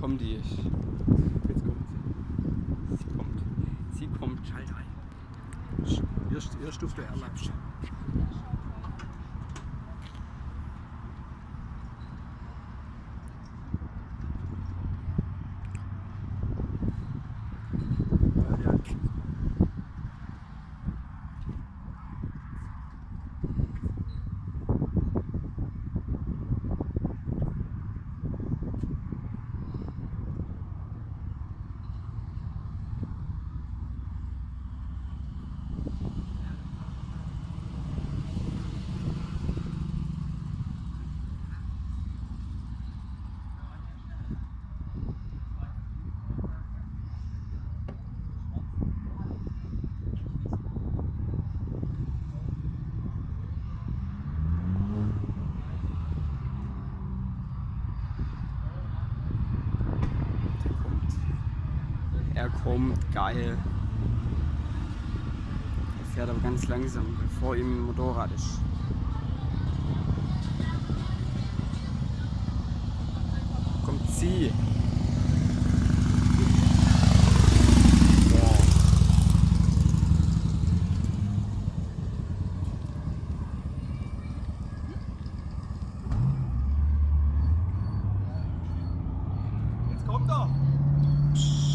Kommt die? Jetzt kommt sie. Sie kommt. Sie kommt. Schalt ein. Erst auf der Erlaubnis. Er kommt, geil. Er fährt aber ganz langsam, bevor ihm ein Motorrad ist. Kommt sie. Boah. Jetzt kommt er. Psst.